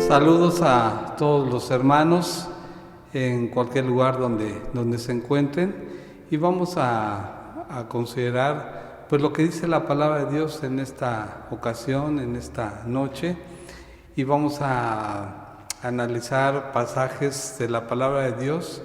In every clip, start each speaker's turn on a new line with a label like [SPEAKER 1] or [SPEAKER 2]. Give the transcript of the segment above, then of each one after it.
[SPEAKER 1] Saludos a todos los hermanos en cualquier lugar donde se encuentren, y vamos a considerar pues lo que dice la palabra de Dios en esta ocasión, en esta noche, y vamos a analizar pasajes de la palabra de Dios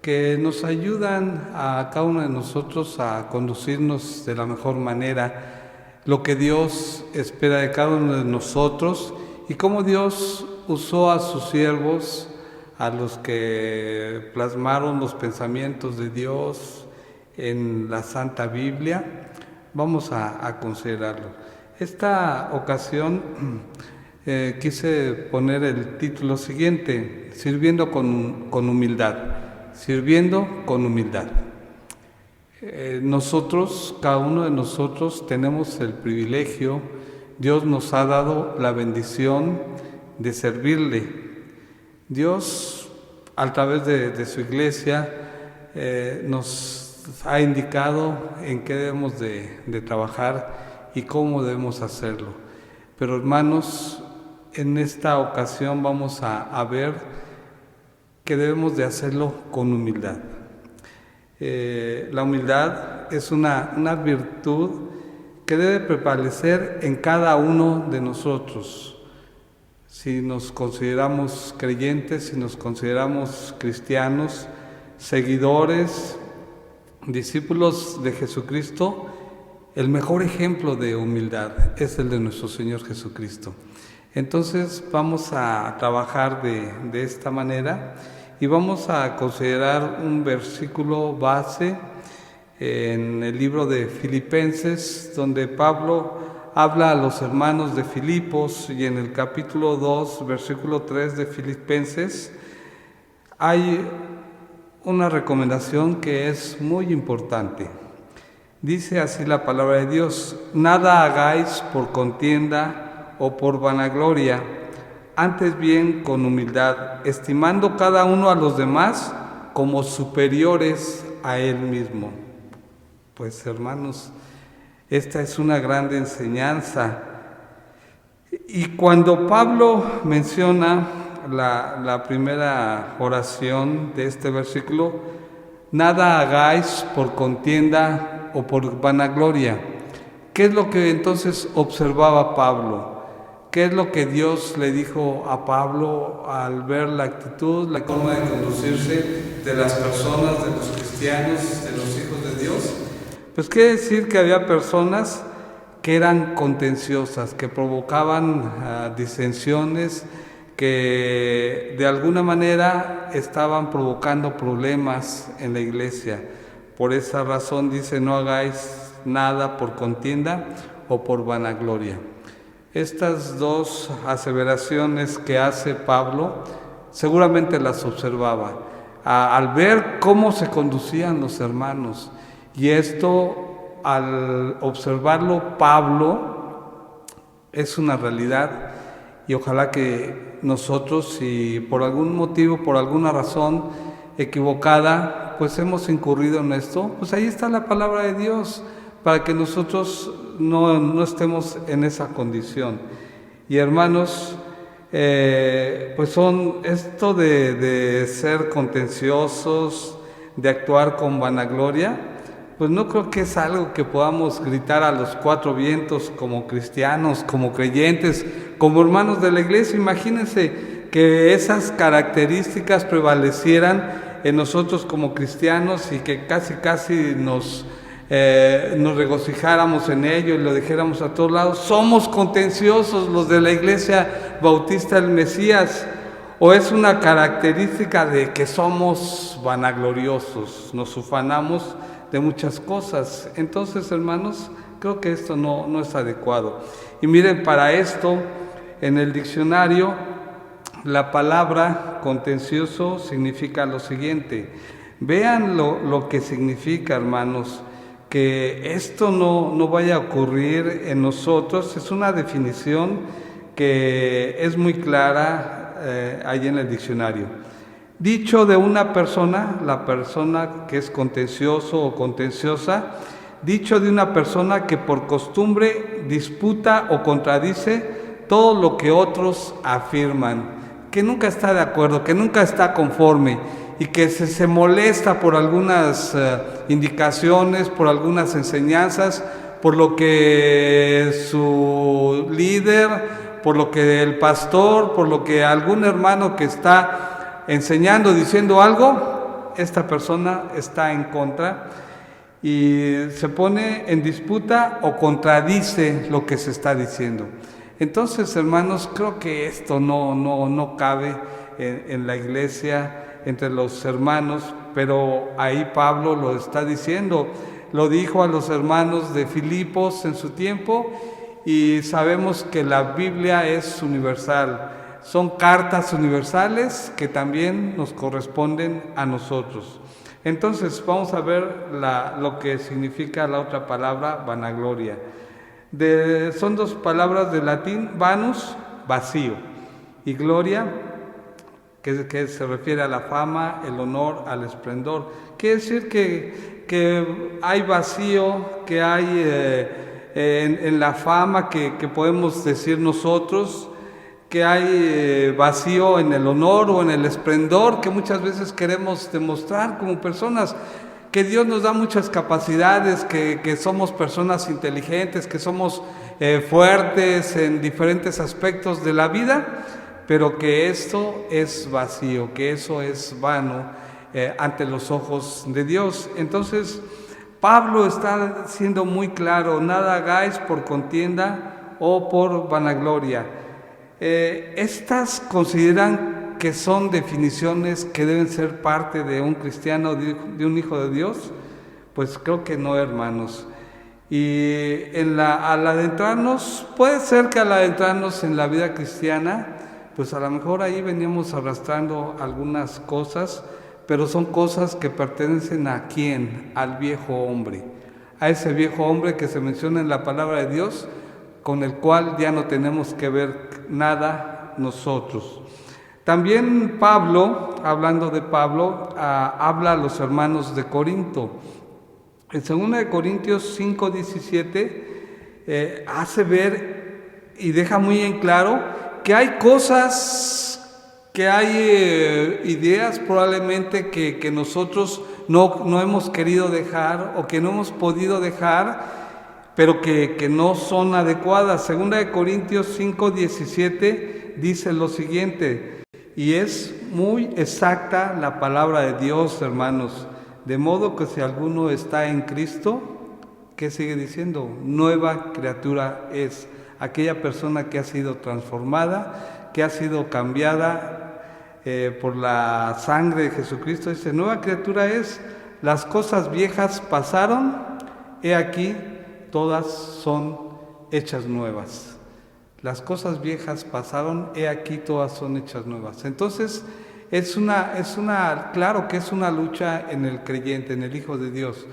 [SPEAKER 1] que nos ayudan a cada uno de nosotros a conducirnos de la mejor manera, lo que Dios espera de cada uno de nosotros y cómo Dios usó a sus siervos, a los que plasmaron los pensamientos de Dios en la Santa Biblia. Vamos a considerarlo. Esta ocasión quise poner el título siguiente: Sirviendo con humildad. Sirviendo con humildad. Nosotros, cada uno de nosotros, tenemos el privilegio, Dios nos ha dado la bendición de servirle. Dios, a través de su iglesia, nos ha indicado en qué debemos de trabajar y cómo debemos hacerlo. Pero hermanos, en esta ocasión vamos a ver que debemos de hacerlo con humildad. La humildad es una virtud que debe prevalecer en cada uno de nosotros. Si nos consideramos creyentes, si nos consideramos cristianos, seguidores, discípulos de Jesucristo, el mejor ejemplo de humildad es el de nuestro Señor Jesucristo. Entonces vamos a trabajar de esta manera y vamos a considerar un versículo base en el libro de Filipenses, donde Pablo habla a los hermanos de Filipos, y en el capítulo 2, versículo 3 de Filipenses, hay una recomendación que es muy importante. Dice así la palabra de Dios: nada hagáis por contienda o por vanagloria, antes bien con humildad, estimando cada uno a los demás como superiores a él mismo. Pues hermanos, esta es una gran enseñanza. Y cuando Pablo menciona la primera oración de este versículo, nada hagáis por contienda o por vanagloria, ¿qué es lo que entonces observaba Pablo? ¿Qué es lo que Dios le dijo a Pablo al ver la actitud, la forma de conducirse de las personas, de los cristianos, de los hijos de Dios? Pues quiere decir que había personas que eran contenciosas, que provocaban disensiones, que de alguna manera estaban provocando problemas en la iglesia. Por esa razón dice: no hagáis nada por contienda o por vanagloria. Estas dos aseveraciones que hace Pablo seguramente las observaba al ver cómo se conducían los hermanos. Y esto, al observarlo Pablo, es una realidad, y ojalá que nosotros, si por algún motivo, por alguna razón equivocada, pues hemos incurrido en esto, pues ahí está la palabra de Dios, para que nosotros no estemos en esa condición. Y hermanos, pues son esto de ser contenciosos, de actuar con vanagloria, pues no creo que es algo que podamos gritar a los cuatro vientos como cristianos, como creyentes, como hermanos de la iglesia. Imagínense que esas características prevalecieran en nosotros como cristianos y que casi nos regocijáramos en ello y lo dijéramos a todos lados: somos contenciosos los de la Iglesia Bautista del Mesías. ¿O es una característica de que somos vanagloriosos, nos ufanamos de muchas cosas? Entonces, hermanos, creo que esto no es adecuado. Y miren, para esto, en el diccionario, la palabra contencioso significa lo siguiente. Vean lo que significa, hermanos, que esto no vaya a ocurrir en nosotros. Es una definición que es muy clara ahí en el diccionario. Dicho de una persona, la persona que es contencioso o contenciosa, dicho de una persona que por costumbre disputa o contradice todo lo que otros afirman, que nunca está de acuerdo, que nunca está conforme y que se molesta por algunas indicaciones, por algunas enseñanzas, por lo que su líder, por lo que el pastor, por lo que algún hermano que está enseñando, diciendo algo, esta persona está en contra y se pone en disputa o contradice lo que se está diciendo. Entonces, hermanos, creo que esto no cabe en la iglesia, entre los hermanos, pero ahí Pablo lo está diciendo. Lo dijo a los hermanos de Filipos en su tiempo y sabemos que la Biblia es universal. Son cartas universales que también nos corresponden a nosotros. Entonces vamos a ver lo que significa la otra palabra, vanagloria. Son dos palabras de latín, vanus, vacío, y gloria, que se refiere a la fama, el honor, al esplendor. Quiere decir que hay vacío, que hay en la fama que podemos decir nosotros, que hay vacío en el honor o en el esplendor que muchas veces queremos demostrar como personas, que Dios nos da muchas capacidades, que somos personas inteligentes, que somos fuertes en diferentes aspectos de la vida, pero que esto es vacío, que eso es vano ante los ojos de Dios. Entonces, Pablo está siendo muy claro: nada hagáis por contienda o por vanagloria. Estas consideran que son definiciones que deben ser parte de un cristiano, de un hijo de Dios. Pues creo que no, hermanos. Y al adentrarnos, puede ser que al adentrarnos en la vida cristiana, pues a lo mejor ahí veníamos arrastrando algunas cosas, pero son cosas que pertenecen ¿a quién? Al viejo hombre, a ese viejo hombre que se menciona en la palabra de Dios, con el cual ya no tenemos que ver nada nosotros. También Pablo, hablando de Pablo, habla a los hermanos de Corinto. En 2 Corintios 5:17 hace ver y deja muy en claro que hay cosas, que hay ideas probablemente que nosotros no hemos querido dejar o que no hemos podido dejar, pero que no son adecuadas. 2 Corintios 5:17 dice lo siguiente, y es muy exacta la palabra de Dios, hermanos: de modo que si alguno está en Cristo, ¿qué sigue diciendo? Nueva criatura es. Aquella persona que ha sido transformada, que ha sido cambiada por la sangre de Jesucristo, dice: nueva criatura es, las cosas viejas pasaron, he aquí, todas son hechas nuevas. Las cosas viejas pasaron, he aquí, todas son hechas nuevas. Entonces, claro que es una lucha en el creyente, en el Hijo de Dios.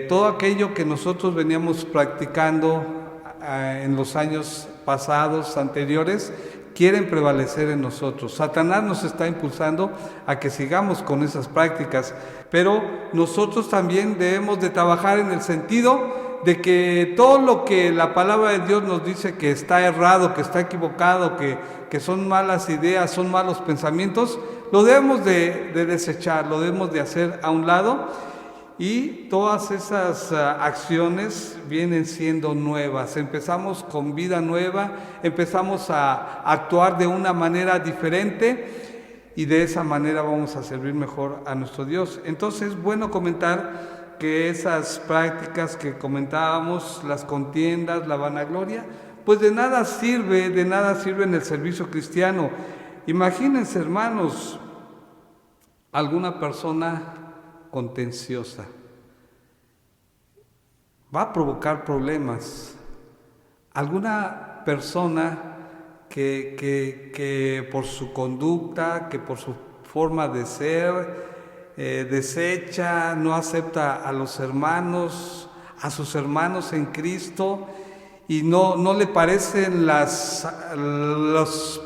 [SPEAKER 1] Todo aquello que nosotros veníamos practicando en los años pasados, anteriores, quieren prevalecer en nosotros. Satanás nos está impulsando a que sigamos con esas prácticas, pero nosotros también debemos de trabajar en el sentido de que todo lo que la palabra de Dios nos dice que está errado, que está equivocado, que son malas ideas, son malos pensamientos, lo debemos de desechar, lo debemos de hacer a un lado. Y todas esas acciones vienen siendo nuevas. Empezamos con vida nueva, empezamos a actuar de una manera diferente y de esa manera vamos a servir mejor a nuestro Dios. Entonces es bueno comentar que esas prácticas que comentábamos, las contiendas, la vanagloria, pues de nada sirve en el servicio cristiano. Imagínense, hermanos, alguna persona contenciosa va a provocar problemas. Alguna persona que por su conducta, que por su forma de ser, desecha, no acepta a los hermanos, a sus hermanos en Cristo, y no le parecen los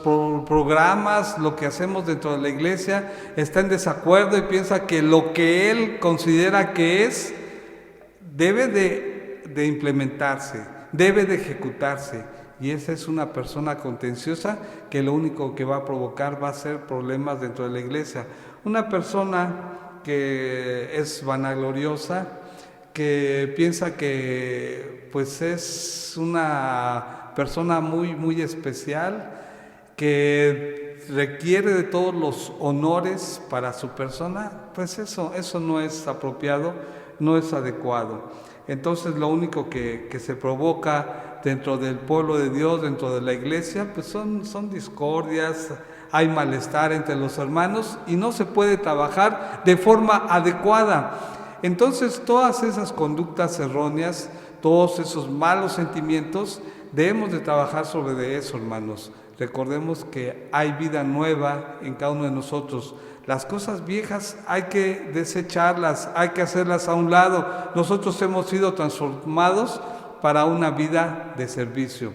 [SPEAKER 1] programas, lo que hacemos dentro de la iglesia, está en desacuerdo y piensa que lo que él considera que es, debe de implementarse, debe de ejecutarse. Y esa es una persona contenciosa que lo único que va a provocar va a ser problemas dentro de la iglesia. Una persona que es vanagloriosa, que piensa que pues es una persona muy especial, que requiere de todos los honores para su persona, pues eso no es apropiado, no es adecuado. Entonces lo único que se provoca dentro del pueblo de Dios, dentro de la iglesia, pues son discordias, hay malestar entre los hermanos y no se puede trabajar de forma adecuada. Entonces todas esas conductas erróneas, todos esos malos sentimientos, debemos de trabajar sobre eso, hermanos. Recordemos que hay vida nueva en cada uno de nosotros. Las cosas viejas hay que desecharlas, hay que hacerlas a un lado. Nosotros hemos sido transformados para una vida de servicio.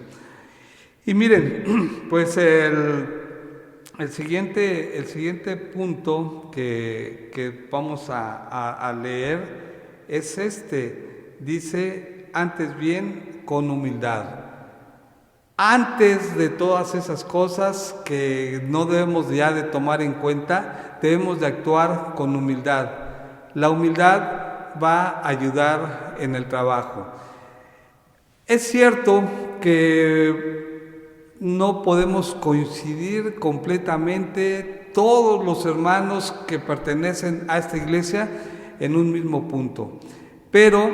[SPEAKER 1] Y miren, pues el siguiente punto que vamos a leer es este. Dice, antes bien, con humildad. Antes de todas esas cosas que no debemos ya de tomar en cuenta, debemos de actuar con humildad. La humildad va a ayudar en el trabajo. Es cierto que no podemos coincidir completamente todos los hermanos que pertenecen a esta iglesia en un mismo punto, pero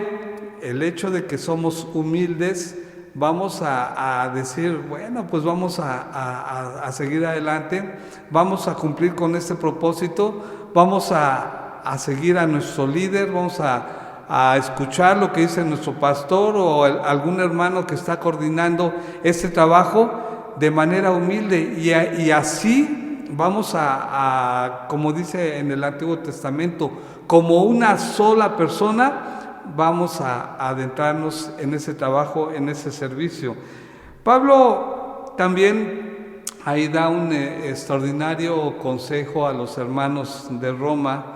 [SPEAKER 1] el hecho de que somos humildes, vamos a decir, bueno, pues vamos a seguir adelante, vamos a cumplir con este propósito, vamos a seguir a nuestro líder, vamos a escuchar lo que dice nuestro pastor o algún hermano que está coordinando este trabajo de manera humilde y así vamos como dice en el Antiguo Testamento, como una sola persona, vamos a adentrarnos en ese trabajo, en ese servicio. Pablo también ahí da un extraordinario consejo a los hermanos de Roma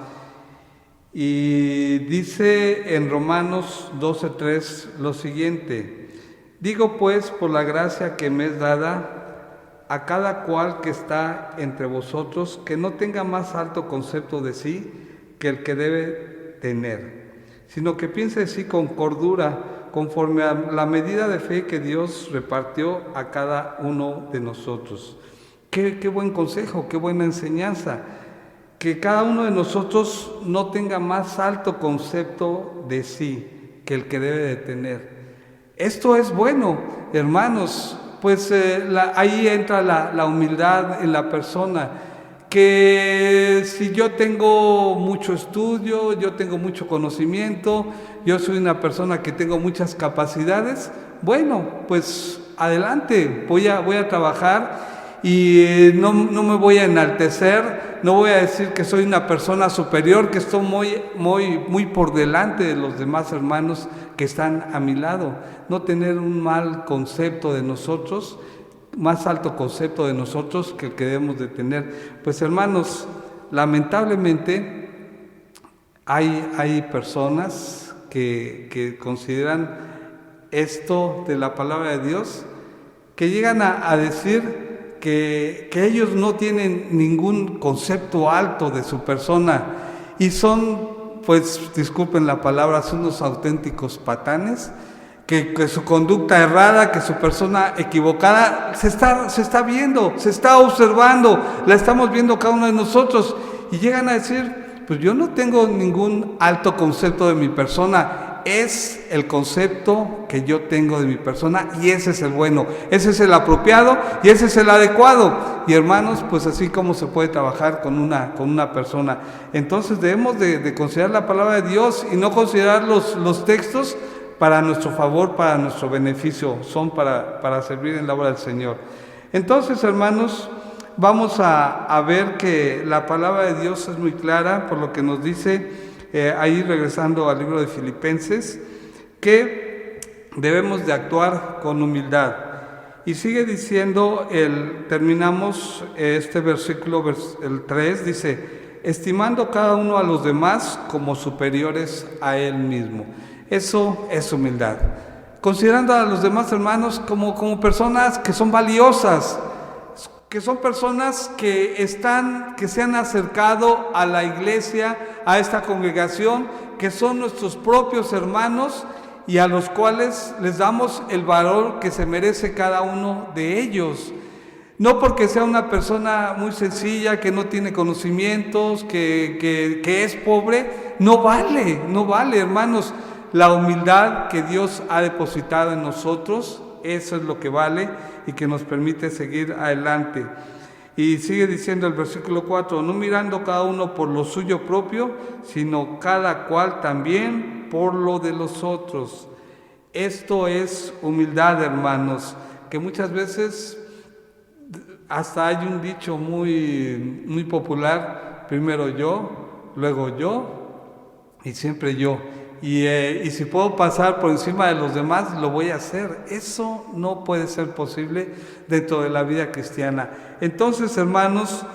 [SPEAKER 1] y dice en Romanos 12:3 lo siguiente: digo pues por la gracia que me es dada a cada cual que está entre vosotros, que no tenga más alto concepto de sí que el que debe tener, sino que piense así con cordura, conforme a la medida de fe que Dios repartió a cada uno de nosotros. Qué buen consejo, qué buena enseñanza, que cada uno de nosotros no tenga más alto concepto de sí que el que debe de tener. Esto es bueno, hermanos, pues ahí entra la humildad en la persona, que si yo tengo mucho estudio, yo tengo mucho conocimiento, yo soy una persona que tengo muchas capacidades, bueno, pues adelante, voy a trabajar y no me voy a enaltecer, no voy a decir que soy una persona superior, que estoy muy por delante de los demás hermanos que están a mi lado, no tener un mal concepto de nosotros, más alto concepto de nosotros que el que debemos de tener. Pues hermanos, lamentablemente hay personas que consideran esto de la palabra de Dios, que llegan a decir que ellos no tienen ningún concepto alto de su persona y son, pues disculpen la palabra, son unos auténticos patanes, que su conducta errada, que su persona equivocada se está viendo, se está observando, la estamos viendo cada uno de nosotros y llegan a decir, pues yo no tengo ningún alto concepto de mi persona, es el concepto que yo tengo de mi persona y ese es el bueno, ese es el apropiado y ese es el adecuado. Y hermanos, pues así como se puede trabajar con una persona. Entonces debemos de considerar la palabra de Dios y no considerar los textos para nuestro favor, para nuestro beneficio, son para servir en la obra del Señor. Entonces, hermanos, vamos a ver que la palabra de Dios es muy clara, por lo que nos dice, ahí regresando al libro de Filipenses, que debemos de actuar con humildad. Y sigue diciendo, terminamos este versículo, el 3, dice, estimando cada uno a los demás como superiores a él mismo. Eso es humildad. considerando a los demás hermanos como personas que son valiosas, que son personas que se han acercado a la iglesia, a esta congregación, que son nuestros propios hermanos y a los cuales les damos el valor que se merece cada uno de ellos. No porque sea una persona muy sencilla, que no tiene conocimientos, que es pobre, no vale, hermanos. La humildad que Dios ha depositado en nosotros, eso es lo que vale y que nos permite seguir adelante. Y sigue diciendo el versículo 4, no mirando cada uno por lo suyo propio, sino cada cual también por lo de los otros. Esto es humildad, hermanos, que muchas veces hasta hay un dicho muy popular, primero yo, luego yo y siempre yo. Y si puedo pasar por encima de los demás, lo voy a hacer. Eso no puede ser posible dentro de la vida cristiana. Entonces, hermanos,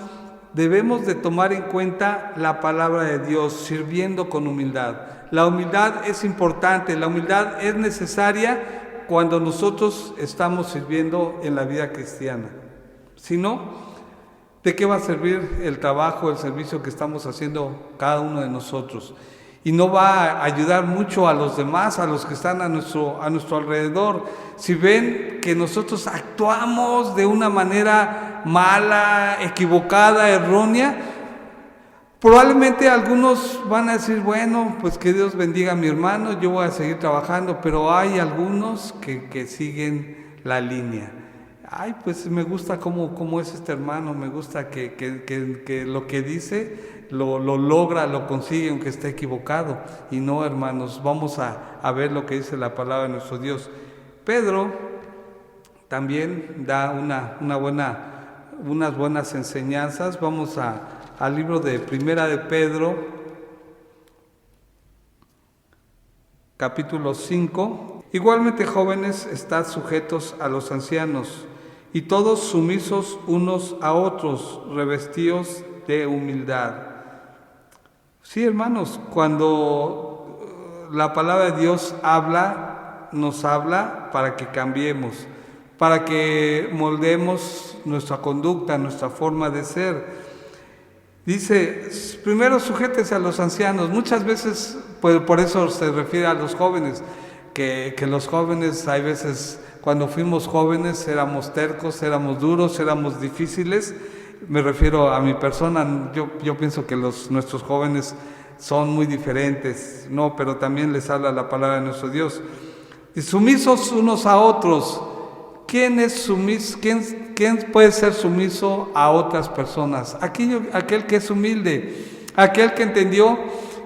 [SPEAKER 1] debemos de tomar en cuenta la palabra de Dios, sirviendo con humildad. La humildad es importante, la humildad es necesaria cuando nosotros estamos sirviendo en la vida cristiana. Si no, ¿de qué va a servir el trabajo, el servicio que estamos haciendo cada uno de nosotros? Y no va a ayudar mucho a los demás, a los que están a nuestro alrededor. Si ven que nosotros actuamos de una manera mala, equivocada, errónea, probablemente algunos van a decir, bueno, pues que Dios bendiga a mi hermano, yo voy a seguir trabajando, pero hay algunos que siguen la línea. Ay, pues me gusta cómo es este hermano, me gusta que lo que dice lo logra, lo consigue aunque esté equivocado. Y no, hermanos, vamos a ver lo que dice la palabra de nuestro Dios. Pedro también da unas buenas enseñanzas. Vamos al libro de Primera de Pedro, capítulo 5. Igualmente, jóvenes, estad sujetos a los ancianos, y todos sumisos unos a otros, revestidos de humildad. Sí, hermanos, cuando la palabra de Dios nos habla para que cambiemos, para que moldemos nuestra conducta, nuestra forma de ser. Dice, primero sujétese a los ancianos. Muchas veces, pues por eso se refiere a los jóvenes, que los jóvenes, hay veces, cuando fuimos jóvenes, éramos tercos, éramos duros, éramos difíciles. Me refiero a mi persona, yo pienso que nuestros jóvenes son muy diferentes, no, pero también les habla la palabra de nuestro Dios. Y sumisos unos a otros. ¿Quién es sumiso? ¿Quién puede ser sumiso a otras personas? Aquel que es humilde, aquel que entendió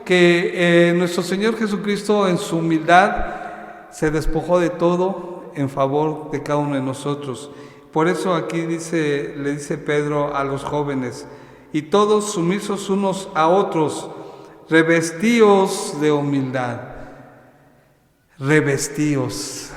[SPEAKER 1] que nuestro Señor Jesucristo en su humildad se despojó de todo en favor de cada uno de nosotros. Por eso aquí le dice Pedro a los jóvenes, y todos sumisos unos a otros, revestíos de humildad. Revestíos,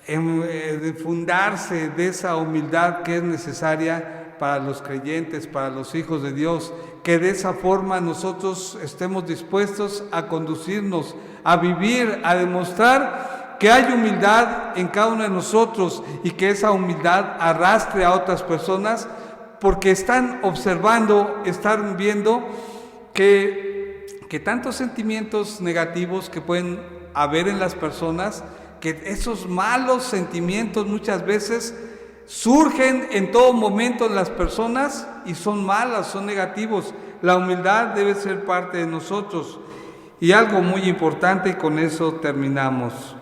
[SPEAKER 1] de fundarse de esa humildad que es necesaria para los creyentes, para los hijos de Dios, que de esa forma nosotros estemos dispuestos a conducirnos, a vivir, a demostrar que hay humildad en cada uno de nosotros y que esa humildad arrastre a otras personas, porque están observando, están viendo que tantos sentimientos negativos que pueden haber en las personas, que esos malos sentimientos muchas veces surgen en todo momento en las personas y son malas, son negativos. La humildad debe ser parte de nosotros. Y algo muy importante, y con eso terminamos: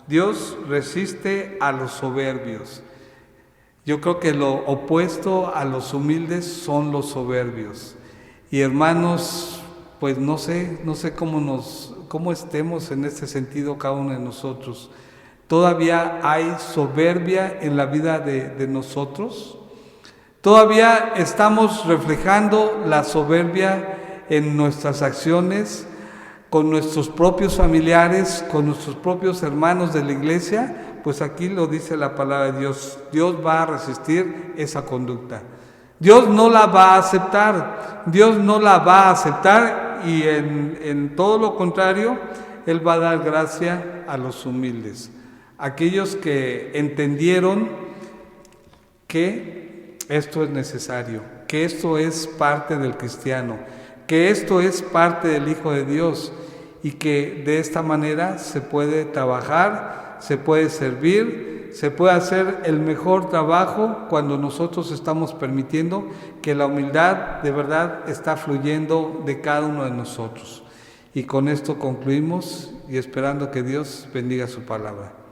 [SPEAKER 1] Dios resiste a los soberbios. Yo creo que lo opuesto a los humildes son los soberbios. Y hermanos, pues no sé cómo estemos en este sentido cada uno de nosotros. ¿Todavía hay soberbia en la vida de nosotros? ¿Todavía estamos reflejando la soberbia en nuestras acciones, con nuestros propios familiares, con nuestros propios hermanos de la iglesia? Pues aquí lo dice la palabra de Dios. Dios va a resistir esa conducta. Dios no la va a aceptar. Dios no la va a aceptar, y en todo lo contrario, Él va a dar gracia a los humildes. aquellos que entendieron que esto es necesario, que esto es parte del cristiano, que esto es parte del Hijo de Dios y que de esta manera se puede trabajar, se puede servir, se puede hacer el mejor trabajo cuando nosotros estamos permitiendo que la humildad de verdad está fluyendo de cada uno de nosotros. Y con esto concluimos y esperando que Dios bendiga su palabra.